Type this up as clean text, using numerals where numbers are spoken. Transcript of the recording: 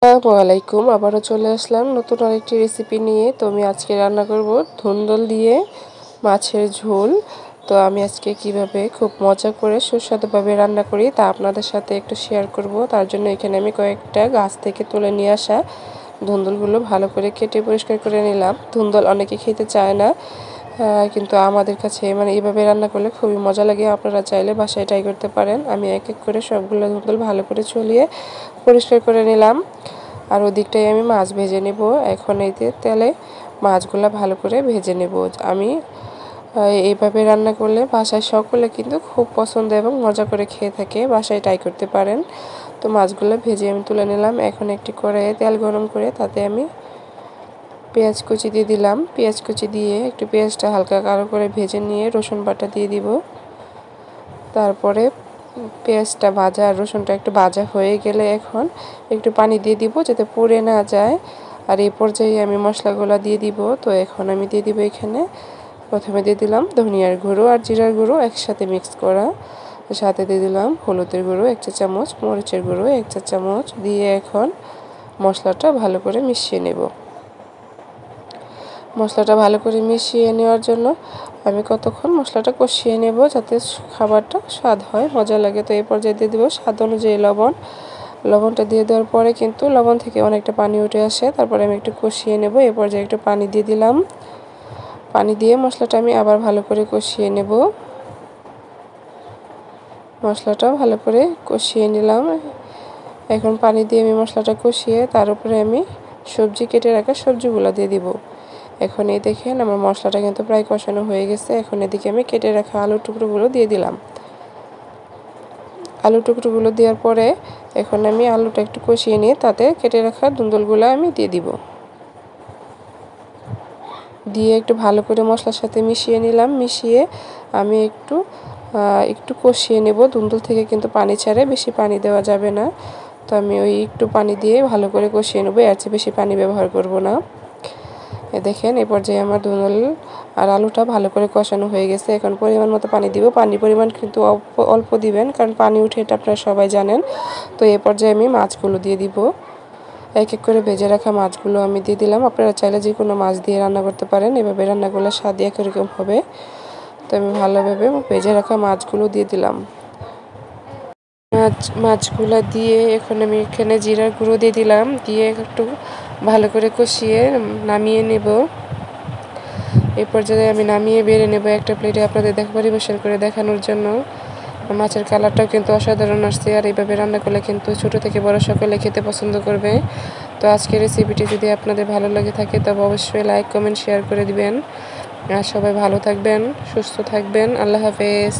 আসসালামু আলাইকুম। আবারও চলে আসলাম নতুন আরেকটি রেসিপি নিয়ে। তো আমি আজকে রান্না করব ধুন্দল দিয়ে মাছের ঝোল। তো আমি আজকে কিভাবে খুব মজা করে সুস্বাদুভাবে রান্না করি তা আপনাদের সাথে একটু শেয়ার করব। তার জন্য এখানে আমি কয়েকটা গাছ থেকে তুলে নিয়ে আসা ধুন্দলগুলো ভালো করে কেটে পরিষ্কার করে নিলাম। ধুন্দল অনেকে খেতে চায় না, কিন্তু আমাদের কাছে এইভাবে রান্না করলে খুবই মজা লাগে। আপনারা চাইলে বাসায় ট্রাই করতে পারেন। আমি এক এক করে সবগুলো ধুন্দল ভালো করে ছুলিয়ে পরিষ্কার করে নিলাম। আর ওদিকটাই আমি মাছ ভেজে নেব। এখন এই তেলে মাছগুলো ভালো করে ভেজে নেব। আমি এইভাবে রান্না করলে বাসায় সকলে কিন্তু খুব পছন্দ এবং মজা করে খেয়ে থাকে। বাসায় ট্রাই করতে পারেন। তো মাছগুলো ভেজে আমি তুলে নিলাম। এখন একটি কড়াইয়ে তেল গরম করে তাতে আমি পেঁয়াজ কুচি দিয়ে দিলাম। পেঁয়াজ কুচি দিয়ে একটু পেঁয়াজটা হালকা কালো করে ভেজে নিয়ে রসুন বাটা দিয়ে দিব। তারপরে পেঁয়াজটা ভাজা আর রসুনটা একটু ভাজা হয়ে গেলে এখন একটু পানি দিয়ে দিব যাতে পুড়ে না যায়। আর এই পর্যায়ে আমি মশলাগুলো দিয়ে দিব। তো এখন আমি দিয়ে দিব এখানে প্রথমে দিয়ে দিলাম ধনিয়ার গুঁড়ো আর জিরার গুঁড়ো একসাথে মিক্স করা। সাথে দিয়ে দিলাম হলুদের গুঁড়ো 1 চা চামচ, মরিচের গুঁড়ো 1 চা চামচ দিয়ে এখন মশলাটা ভালো করে মিশিয়ে নেব। মশলাটা ভালো করে মিশিয়ে নেওয়ার জন্য আমি কতক্ষণ মশলাটা কষিয়ে নেব যাতে খাবারটা স্বাদ হয়, মজা লাগে। তো এই পর্যায়ে দিয়ে দেবো স্বাদ অনুযায়ী লবণ। লবণটা দিয়ে দেওয়ার পরে কিন্তু লবণ থেকে অনেকটা পানি উঠে আসে। তারপরে আমি একটু কষিয়ে নেব। এই পর্যায়ে একটু পানি দিয়ে দিলাম। পানি দিয়ে মশলাটা আমি আবার ভালো করে কষিয়ে নেব। মশলাটা ভালো করে কষিয়ে নিলাম। এখন পানি দিয়ে আমি মশলাটা কষিয়ে তার উপরে আমি কেটে রাখা সবজিগুলো দিয়ে দিব। এখন এই দেখেন আমার মশলাটা কিন্তু প্রায় কষানো হয়ে গেছে। এখন এদিকে আমি কেটে রাখা আলুর টুকরোগুলো দিয়ে দিলাম। আলুর টুকরোগুলো দেওয়ার পরে এখন আমি আলুটা একটু কষিয়ে নিয়ে তাতে কেটে রাখা ধুন্দলগুলো আমি দিয়ে দিব। দিয়ে একটু ভালো করে মশলার সাথে মিশিয়ে নিলাম। মিশিয়ে আমি একটু কষিয়ে নেব। ধুন্দল থেকে কিন্তু পানি ছাড়ে, বেশি পানি দেওয়া যাবে না। তো আমি একটু পানি দিয়ে ভালো করে কষিয়ে নেব, এর চেয়ে বেশি পানি ব্যবহার করব না। দেখেন এই পর্যায়ে আমার ধুন্দল আর আলুটা ভালো করে কষানো হয়ে গেছে। এখন পরিমাণ মতো পানি দিব। পানির পরিমাণ কিন্তু অল্প দিবেন, কারণ পানি উঠে এটা আপনারা সবাই জানেন। তো এই পর্যায়ে আমি মাছগুলো দিয়ে দিব। এক এক করে ভেজে রাখা মাছগুলো আমি দিয়ে দিলাম। আপনারা চাইলে যে কোনো মাছ দিয়ে রান্না করতে পারেন। এভাবে রান্না করলে স্বাদ একরকম হবে। তো আমি ভালোভাবে ভেজে রাখা মাছগুলো দিয়ে দিলাম। মাছগুলো দিয়ে এখন আমি এখানে জিরার গুঁড়ো দিয়ে দিলাম। দিয়ে একটু ভালো করে কষিয়ে নামিয়ে নেব। এই পর্যায়ে আমি নামিয়ে বেড়ে নেব একটা প্লেটে আপনাদের পরিবেশন করে দেখানোর জন্য। মাছের কালারটাও কিন্তু অসাধারণ আসছে। আর এইভাবে রান্না করলে কিন্তু ছোট থেকে বড় সকলে খেতে পছন্দ করবে। তো আজকের রেসিপিটি যদি আপনাদের ভালো লাগে থাকে তবে অবশ্যই লাইক, কমেন্ট, শেয়ার করে দিবেন। আর সবাই ভালো থাকবেন, সুস্থ থাকবেন। আল্লাহ হাফেজ।